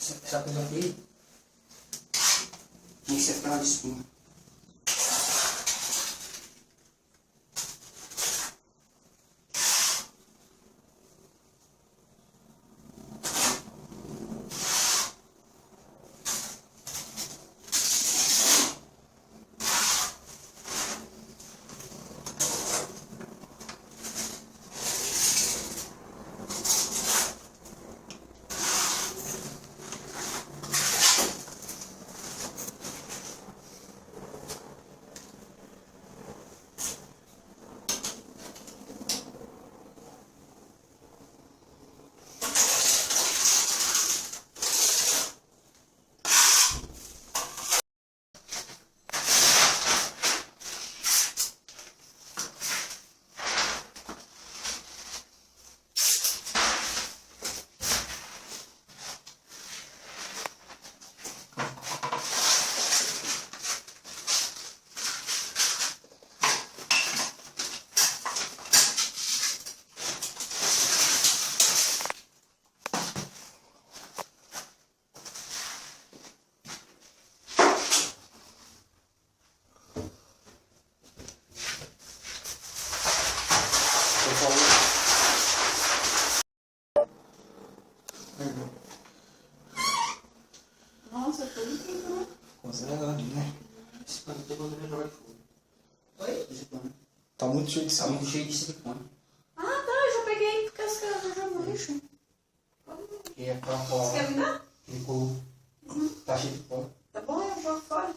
Sa pinatid. Mixer ka na spoon. Nossa, tudo que não. Considerando, né? Esse pano todo mundo joga fogo. Oi? Esse pano. Tá muito cheio de Tá sal. muito cheio de silicone. Ah, tá, eu já peguei porque as caras já no lixo. E é pra Você fora. quer me dar? Ele colou. Tá cheio de pó. Tá bom, eu jogo fora.